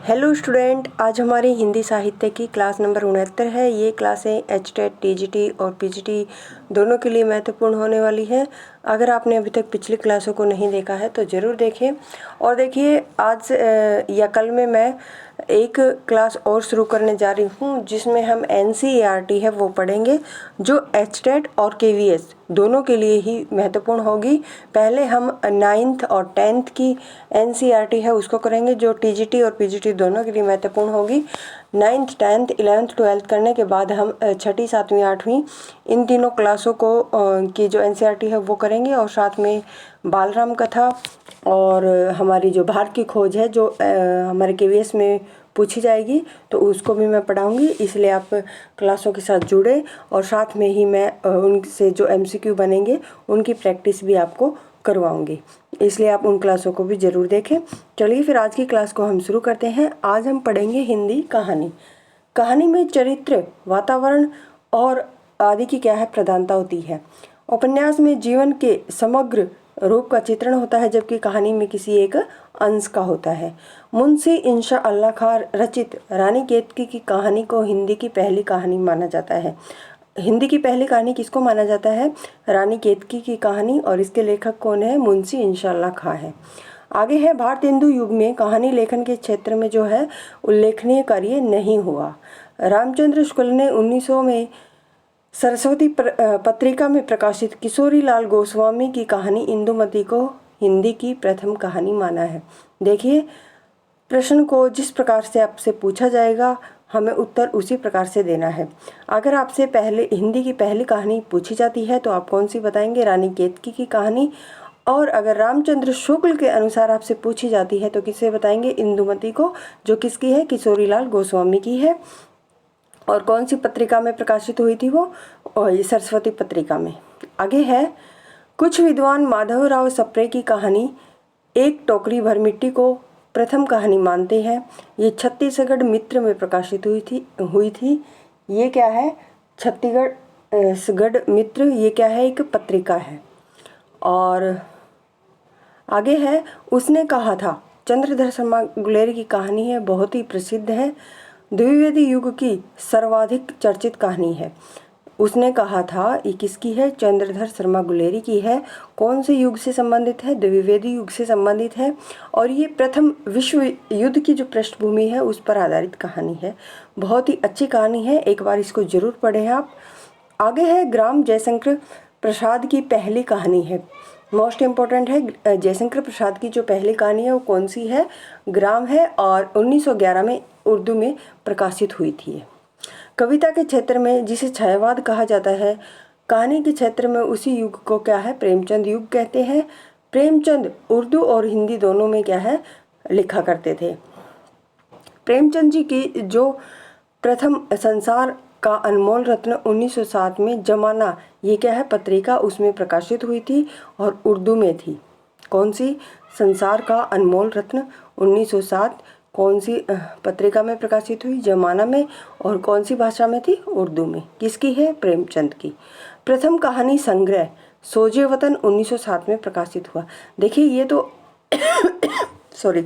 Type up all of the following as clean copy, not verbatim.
Hello student, आज हमारी हिंदी साहित्य की क्लास नंबर 69 है। ये क्लासें एचटेट, टीजीटी और पीजीटी दोनों के लिए महत्वपूर्ण होने वाली है। अगर आपने अभी तक पिछली क्लासों को नहीं देखा है तो ज़रूर देखें। और देखिए, आज या कल में मैं एक क्लास और शुरू करने जा रही हूँ जिसमें हम एनसीईआरटी है वो पढ़ेंगे, जो एचटेट और केवीएस दोनों के लिए ही महत्वपूर्ण होगी। पहले हम 9th और 10th की एनसीईआरटी है उसको करेंगे, जो टीजीटी और पीजीटी दोनों के लिए महत्वपूर्ण होगी। 9th, 10th, 11th, 12th करने के बाद हम 6ठी, 7वीं, 8वीं इन तीनों क्लासों को की जो एनसीईआरटी है वो करेंगे। और साथ में बालराम कथा और हमारी जो भारत की खोज है जो हमारे केवीएस में पूछी जाएगी तो उसको भी मैं पढ़ाऊंगी। इसलिए आप क्लासों के साथ जुड़े और साथ में ही मैं उनसे जो एमसीक्यू बनेंगे उनकी प्रैक्टिस भी आपको करवाऊंगी, इसलिए आप उन क्लासों को भी ज़रूर देखें। चलिए फिर आज की क्लास को हम शुरू करते हैं। आज हम पढ़ेंगे हिंदी कहानी। कहानी में चरित्र, वातावरण और आदि की क्या है प्रधानता होती है। उपन्यास में जीवन के समग्र रूप का चित्रण होता है, जबकि कहानी में किसी एक अंश का होता है। मुंशी इंशा अल्लाह खां रचित रानी केतकी की कहानी को हिंदी की पहली कहानी माना जाता है। हिंदी की पहली कहानी किसको माना जाता है? रानी केतकी की कहानी। और इसके लेखक कौन है? मुंशी इंशा अल्लाह खां है। आगे है, भारतेंदु युग में कहानी लेखन के क्षेत्र में जो है उल्लेखनीय कार्य नहीं हुआ। रामचंद्र शुक्ल ने 1900 में सरस्वती पत्रिका में प्रकाशित किशोरीलाल गोस्वामी की कहानी इंदुमती को हिंदी की प्रथम कहानी माना है। देखिए, प्रश्न को जिस प्रकार से आपसे पूछा जाएगा हमें उत्तर उसी प्रकार से देना है। अगर आपसे पहले हिंदी की पहली कहानी पूछी जाती है तो आप कौन सी बताएंगे? रानी केतकी की कहानी। और अगर रामचंद्र शुक्ल के अनुसार आपसे पूछी जाती है तो किसे बताएंगे? इंदुमती को, जो किसकी है? किशोरीलाल गोस्वामी की है। और कौन सी पत्रिका में प्रकाशित हुई थी वो? सरस्वती पत्रिका में। आगे है, कुछ विद्वान माधवराव सप्रे की कहानी एक टोकरी भर मिट्टी को प्रथम कहानी मानते हैं। ये छत्तीसगढ़ मित्र में प्रकाशित हुई थी। ये क्या है? छत्तीसगढ़ मित्र, ये क्या है? एक पत्रिका है। और आगे है, उसने कहा था, चंद्रधर शर्मा गुलेरी की कहानी है, बहुत ही प्रसिद्ध है। द्विवेदी युग की सर्वाधिक चर्चित कहानी है। उसने कहा था, ये किसकी है? चंद्रधर शर्मा गुलेरी की है। कौन से युग से संबंधित है? द्विवेदी युग से संबंधित है। और ये प्रथम विश्व युद्ध की जो पृष्ठभूमि है उस पर आधारित कहानी है। बहुत ही अच्छी कहानी है, एक बार इसको जरूर पढ़ें आप। आगे है, ग्राम जयशंकर प्रसाद की पहली कहानी है। मोस्ट इम्पोर्टेंट है, जयशंकर प्रसाद की जो पहली कहानी है वो कौन सी है? ग्राम है। और 1911 में उर्दू में प्रकाशित हुई थी। कविता के क्षेत्र में जिसे छायावाद कहा जाता है, कहानी के क्षेत्र में उसी युग को क्या है? प्रेमचंद युग कहते हैं। प्रेमचंद उर्दू और हिंदी दोनों में क्या है? लिखा करते थे। प्रेमचंद जी की जो प्रथम संसार का अनमोल रत्न 1907 में जमाना, ये क्या है? पत्रिका, उसमें प्रकाशित हुई थी और उर्दू में थी। कौन सी? संसार का अनमोल रत्न 1907 कौन सी पत्रिका में प्रकाशित हुई? जमाना में। और कौन सी भाषा में थी? उर्दू में। किसकी है? प्रेमचंद की। प्रथम कहानी संग्रह सोजे वतन 1907 में प्रकाशित हुआ। देखिए, ये तो सॉरी,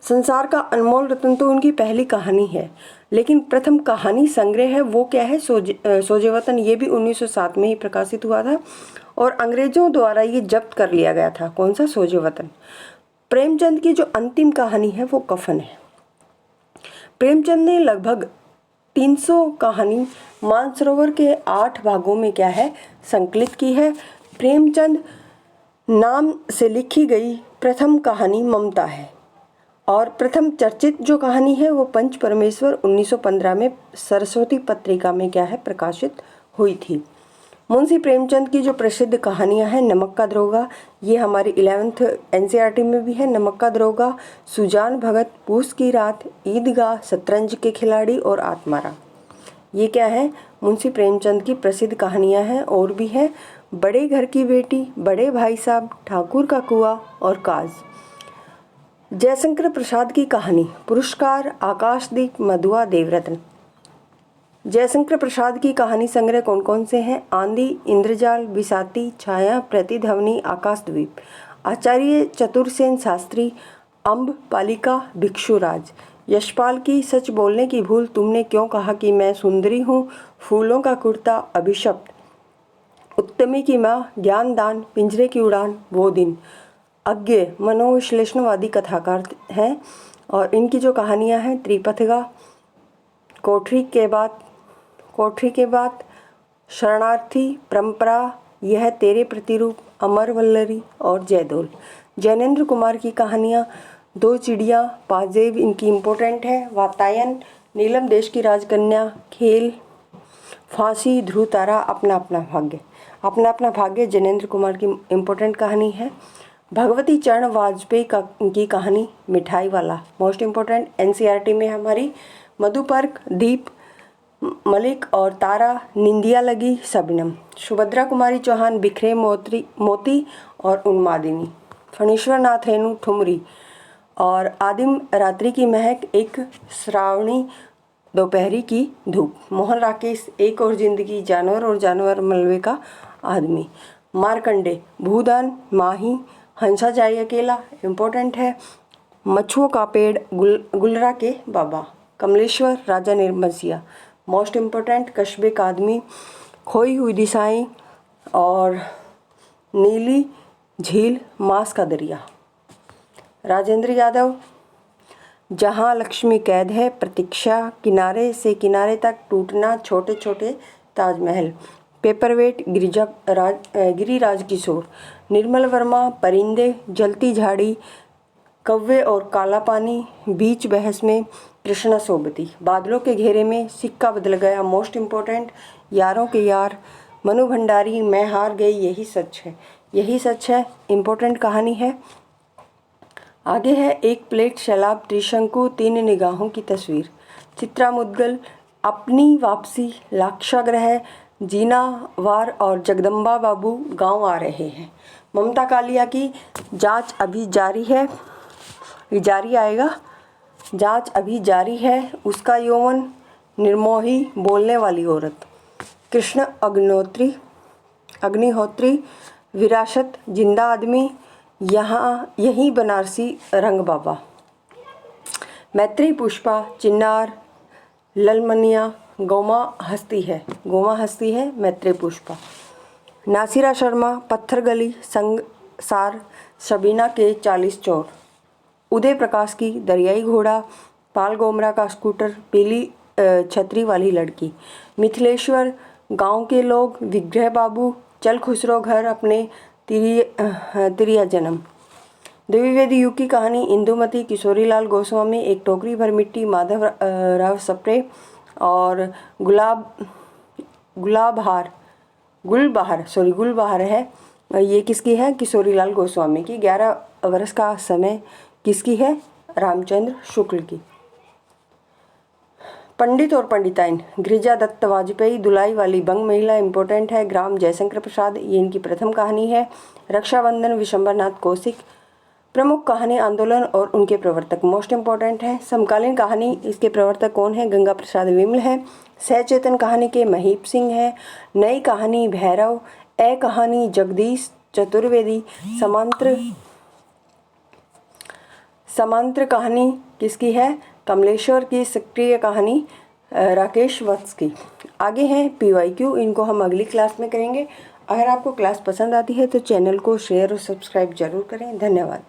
संसार का अनमोल रत्न तो उनकी पहली कहानी है, लेकिन प्रथम कहानी संग्रह है वो क्या है? सोजे वतन, ये भी 1907 में ही प्रकाशित हुआ था और अंग्रेजों द्वारा ये जब्त कर लिया गया था। कौन सा? सोजे वतन। प्रेमचंद की जो अंतिम कहानी है वो कफन है। प्रेमचंद ने लगभग 300 कहानी मानसरोवर के 8 भागों में क्या है? संकलित की है। प्रेमचंद नाम से लिखी गई प्रथम कहानी ममता है। और प्रथम चर्चित जो कहानी है वो पंच परमेश्वर 1915 में सरस्वती पत्रिका में क्या है? प्रकाशित हुई थी। मुंशी प्रेमचंद की जो प्रसिद्ध कहानियां हैं, नमक का दरोगा, ये हमारी 11th एनसीईआरटी में भी है। नमक का दरोगा, सुजान भगत, पूस की रात, ईदगाह, शतरंज के खिलाड़ी और आत्माराम, ये क्या है? मुंशी प्रेमचंद की प्रसिद्ध कहानियां हैं। और भी है, बड़े घर की बेटी, बड़े भाई साहब, ठाकुर का कुआं और काज। जयशंकर प्रसाद की कहानी, पुरस्कार, आकाशदीप, मधुआ, देवरत्न। जयशंकर प्रसाद की कहानी संग्रह कौन कौन से हैं? आंधी, इंद्रजाल, बिसाती, छाया, प्रतिध्वनि, आकाशद्वीप। आचार्य चतुरसेन शास्त्री अम्ब पालिका भिक्षुराज। यशपाल की सच बोलने की भूल, तुमने क्यों कहा कि मैं सुंदरी हूँ। फूलों का कुर्ता अभिशप्त। उत्तमी की माँ ज्ञान दान, पिंजरे की उड़ान वो दिन। अज्ञे मनोविश्लेषणवादी कथाकार हैं और इनकी जो कहानियाँ हैं त्रिपथगा, कोठरी के बाद, शरणार्थी, परंपरा, यह तेरे प्रतिरूप, अमर वल्लरी और जयदोल। जैनेन्द्र कुमार की कहानियाँ दो चिड़िया, पाजेब इनकी इम्पोर्टेंट है, वातायन, नीलम देश की राजकन्या, खेल, फांसी, ध्रुव तारा, अपना अपना भाग्य जैनेन्द्र कुमार की इम्पोर्टेंट कहानी है। भगवती चरण वाजपेयी की कहानी मिठाई वाला मोस्ट इम्पोर्टेंट, एनसीईआरटी में हमारी। मधुपर्क, दीप, मलिक और तारा, निंदिया लगी, शबनम। सुभद्रा कुमारी चौहान, बिखरे मोती और उन्मादिनी। फणीश्वर नाथ रेणु, ठुमरी और आदिम रात्रि की महक, एक श्रावणी दोपहरी की धूप। मोहन राकेश, एक और जिंदगी, जानवर और जानवर, मलबे का आदमी। मार्कंडे, भूदान, माही, हंसा जाए अकेला इम्पोर्टेंट है। मछुओं का पेड़, गुलरा के बाबा। कमलेश्वर, राजा निर्मसिया मोस्ट इम्पोर्टेंट। कस्बे का आदमी, खोई हुई दिशाएं और नीली झील, मांस का दरिया। राजेंद्र यादव, जहां लक्ष्मी कैद है, प्रतीक्षा, किनारे से किनारे तक टूटना, छोटे छोटे ताजमहल। पेपरवेट, गिरिराज किशोर। निर्मल वर्मा, परिंदे, जलती झाड़ी, कव्वे और काला पानी, बीच बहस में, कृष्णा सोबती। बादलों के घेरे में, सिक्का बदल गया मोस्ट इम्पोर्टेंट। यारों के यार, मनु भंडारी, मैं हार गई, यही सच है इम्पोर्टेंट कहानी है। आगे है एक प्लेट शराब, त्रिशंकु, तीन निगाहों की तस्वीर। चित्रा मुद्गल, अपनी वापसी, लाक्षाग्रह, जीना वार और जगदम्बा बाबू गांव आ रहे हैं। ममता कालिया की जांच अभी जारी है, जांच अभी जारी है, उसका यौवन, निर्मोही, बोलने वाली औरत। कृष्ण अग्निहोत्री, विरासत, जिंदा आदमी, यही बनारसी रंग बाबा। मैत्री पुष्पा, चिन्नार, ललमनिया, गोमा हस्ती है मैत्री पुष्पा। नासिरा शर्मा, पत्थर गली, संगसार, शबीना के 40 चोर। उदय प्रकाश की दरियाई घोड़ा, पाल गोमरा का स्कूटर, पीली छतरी वाली लड़की। मिथिलेश्वर, गांव के लोग, विग्रह बाबू, चल खुसरो घर अपने, तिरिया जन्म। द्विवेदी युग की कहानी, इंदुमती, किशोरीलाल गोस्वामी, एक टोकरी भर मिट्टी, माधव राव सप्रे और गुलबहार है, ये किसकी है, किशोरीलाल गोस्वामी की। 11 वर्ष का समय किसकी है, रामचंद्र शुक्ल की। पंडित और पंडिताइन, गिरिजा दत्त वाजपेयी, दुलाई वाली बंग महिला इम्पोर्टेंट है। ग्राम जयशंकर प्रसाद, ये इनकी प्रथम कहानी है। रक्षाबंधन, विशंबरनाथ कौशिक। प्रमुख कहानी आंदोलन और उनके प्रवर्तक मोस्ट इम्पोर्टेंट है। समकालीन कहानी, इसके प्रवर्तक कौन है, गंगा प्रसाद विमल है। सहचेतन कहानी के महीप सिंह है। नई कहानी भैरव। ए कहानी जगदीश चतुर्वेदी। समांतर कहानी किसकी है, कमलेश्वर की। सक्रिय कहानी राकेश वत्स की। आगे हैं PYQ, इनको हम अगली क्लास में करेंगे। अगर आपको क्लास पसंद आती है तो चैनल को शेयर और सब्सक्राइब जरूर करें। धन्यवाद।